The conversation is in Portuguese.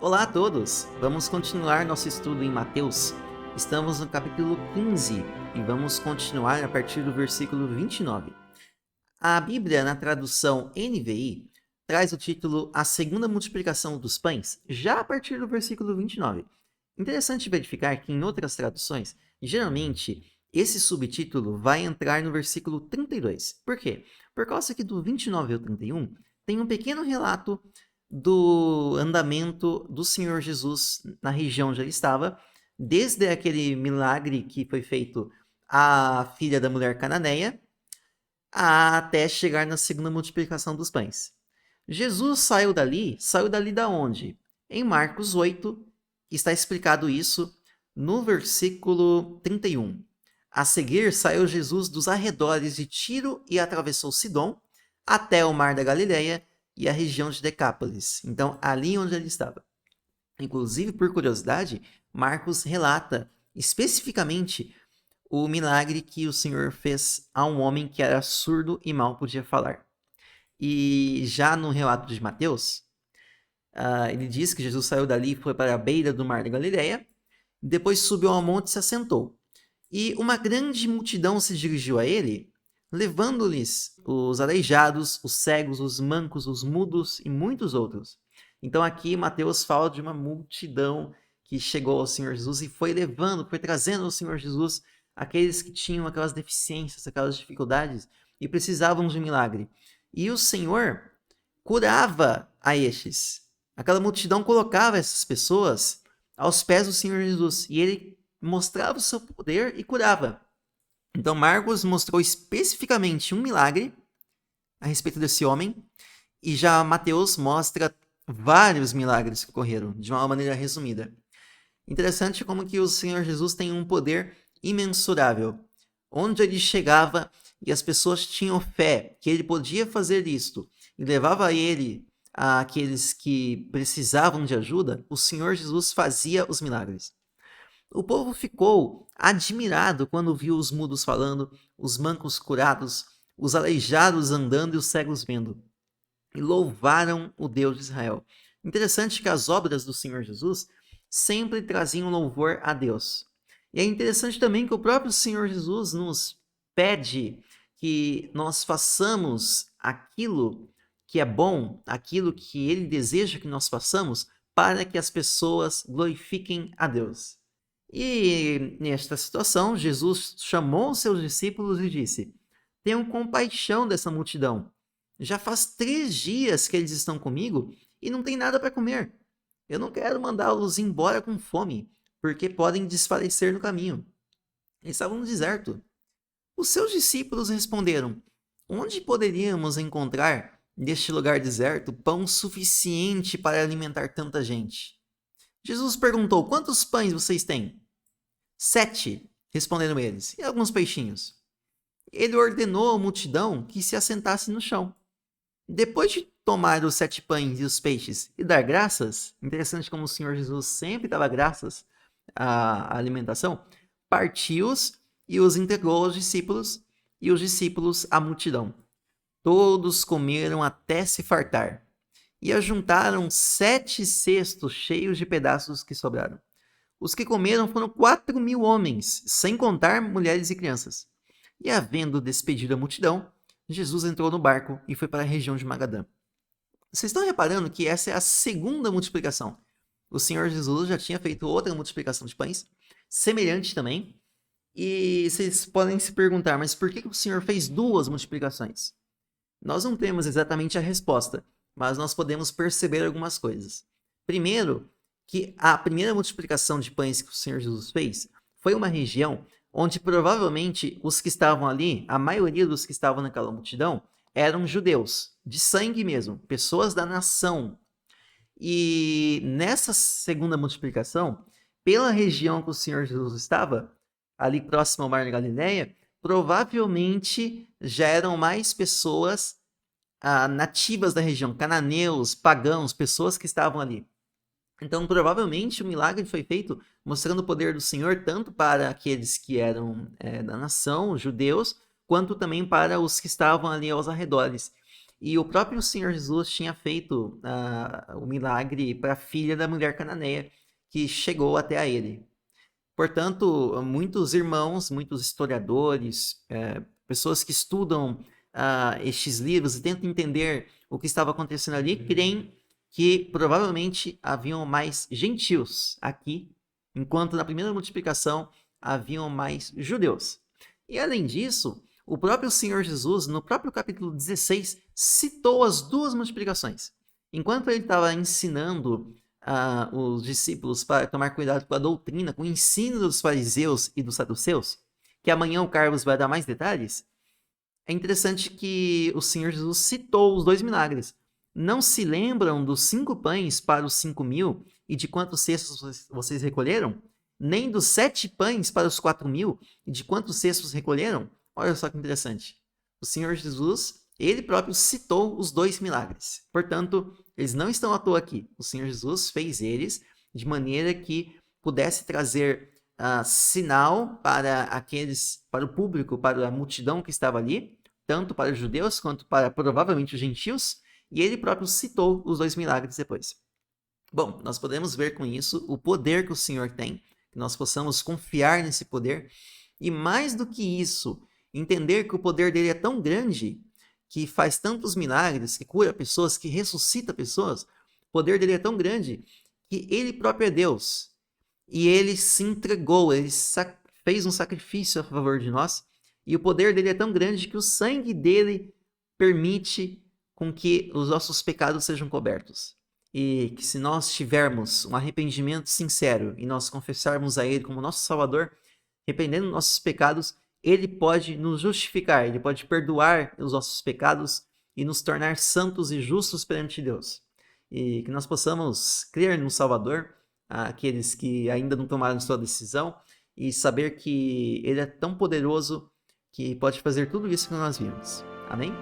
Olá a todos! Vamos continuar nosso estudo em Mateus. Estamos no capítulo 15 e vamos continuar a partir do versículo 29. A Bíblia, na tradução NVI, traz o título A Segunda Multiplicação dos Pães, já a partir do versículo 29. Interessante verificar que em outras traduções, geralmente, esse subtítulo vai entrar no versículo 32. Por quê? Por causa que do 29 ao 31 tem um pequeno relato do andamento do Senhor Jesus na região onde ele estava, desde aquele milagre que foi feito à filha da mulher cananeia, até chegar na segunda multiplicação dos pães. Jesus saiu dali da onde? Em Marcos 8, está explicado isso no versículo 31. A seguir, saiu Jesus dos arredores de Tiro e atravessou Sidom até o mar da Galileia e a região de Decápolis. Então, ali onde ele estava. Inclusive, por curiosidade, Marcos relata especificamente o milagre que o Senhor fez a um homem que era surdo e mal podia falar. E já no relato de Mateus, ele diz que Jesus saiu dali e foi para a beira do mar da Galileia, depois subiu ao monte e se assentou. E uma grande multidão se dirigiu a ele, levando-lhes os aleijados, os cegos, os mancos, os mudos e muitos outros. Então aqui Mateus fala de uma multidão que chegou ao Senhor Jesus e foi levando, foi trazendo ao Senhor Jesus aqueles que tinham aquelas deficiências, aquelas dificuldades e precisavam de um milagre. E o Senhor curava a estes. Aquela multidão colocava essas pessoas aos pés do Senhor Jesus e ele mostrava o seu poder e curava. Então Marcos mostrou especificamente um milagre a respeito desse homem e já Mateus mostra vários milagres que ocorreram de uma maneira resumida. Interessante como que o Senhor Jesus tem um poder imensurável. Onde ele chegava e as pessoas tinham fé que ele podia fazer isto e levava ele àqueles que precisavam de ajuda, o Senhor Jesus fazia os milagres. O povo ficou admirado quando viu os mudos falando, os mancos curados, os aleijados andando e os cegos vendo. E louvaram o Deus de Israel. Interessante que as obras do Senhor Jesus sempre traziam louvor a Deus. E é interessante também que o próprio Senhor Jesus nos pede que nós façamos aquilo que é bom, aquilo que ele deseja que nós façamos, para que as pessoas glorifiquem a Deus. E nesta situação, Jesus chamou os seus discípulos e disse: tenham compaixão dessa multidão. Já faz 3 dias que eles estão comigo e não tem nada para comer. Eu não quero mandá-los embora com fome, porque podem desfalecer no caminho. Eles estavam no deserto. Os seus discípulos responderam: onde poderíamos encontrar, neste lugar deserto, pão suficiente para alimentar tanta gente? Jesus perguntou: quantos pães vocês têm? 7, responderam eles, e alguns peixinhos. Ele ordenou à multidão que se assentasse no chão. Depois de tomar os 7 pães e os peixes e dar graças, interessante como o Senhor Jesus sempre dava graças à alimentação, partiu-os e os entregou aos discípulos e os discípulos à multidão. Todos comeram até se fartar e ajuntaram 7 cestos cheios de pedaços que sobraram. Os que comeram foram 4.000 homens, sem contar mulheres e crianças. E havendo despedido a multidão, Jesus entrou no barco e foi para a região de Magadã. Vocês estão reparando que essa é a segunda multiplicação. O Senhor Jesus já tinha feito outra multiplicação de pães, semelhante também. E vocês podem se perguntar, mas por que o Senhor fez 2 multiplicações? Nós não temos exatamente a resposta, mas nós podemos perceber algumas coisas. Primeiro, que a primeira multiplicação de pães que o Senhor Jesus fez foi uma região onde provavelmente os que estavam ali, a maioria dos que estavam naquela multidão, eram judeus, de sangue mesmo, pessoas da nação. E nessa segunda multiplicação, pela região que o Senhor Jesus estava, ali próximo ao Mar da Galileia, provavelmente já eram mais pessoas nativas da região, cananeus, pagãos, pessoas que estavam ali. Então, provavelmente, o milagre foi feito mostrando o poder do Senhor tanto para aqueles que eram da nação, judeus, quanto também para os que estavam ali aos arredores. E o próprio Senhor Jesus tinha feito o milagre para a filha da mulher cananeia, que chegou até a ele. Portanto, muitos irmãos, muitos historiadores, pessoas que estudam estes livros e tentam entender o que estava acontecendo ali, creem que provavelmente haviam mais gentios aqui, enquanto na primeira multiplicação haviam mais judeus. E além disso, o próprio Senhor Jesus, no próprio capítulo 16, citou as duas multiplicações. Enquanto ele estava ensinando os discípulos para tomar cuidado com a doutrina, com o ensino dos fariseus e dos saduceus, que amanhã o Carlos vai dar mais detalhes, é interessante que o Senhor Jesus citou os 2 milagres. Não se lembram dos 5 pães para os 5.000 e de quantos cestos vocês recolheram? Nem dos 7 pães para os 4.000 e de quantos cestos recolheram? Olha só que interessante. O Senhor Jesus, ele próprio citou os 2 milagres. Portanto, eles não estão à toa aqui. O Senhor Jesus fez eles de maneira que pudesse trazer sinal para o público, para a multidão que estava ali, tanto para os judeus quanto para provavelmente os gentios, e ele próprio citou os 2 milagres depois. Bom, nós podemos ver com isso o poder que o Senhor tem, que nós possamos confiar nesse poder, e mais do que isso, entender que o poder dele é tão grande, que faz tantos milagres, que cura pessoas, que ressuscita pessoas, o poder dele é tão grande que ele próprio é Deus. E ele se entregou, ele fez um sacrifício a favor de nós, e o poder dele é tão grande que o sangue dele permite com que os nossos pecados sejam cobertos. E que se nós tivermos um arrependimento sincero e nós confessarmos a ele como nosso Salvador, arrependendo dos nossos pecados, ele pode nos justificar, ele pode perdoar os nossos pecados e nos tornar santos e justos perante Deus. E que nós possamos crer no Salvador, aqueles que ainda não tomaram sua decisão, e saber que ele é tão poderoso que pode fazer tudo isso que nós vimos. Amém?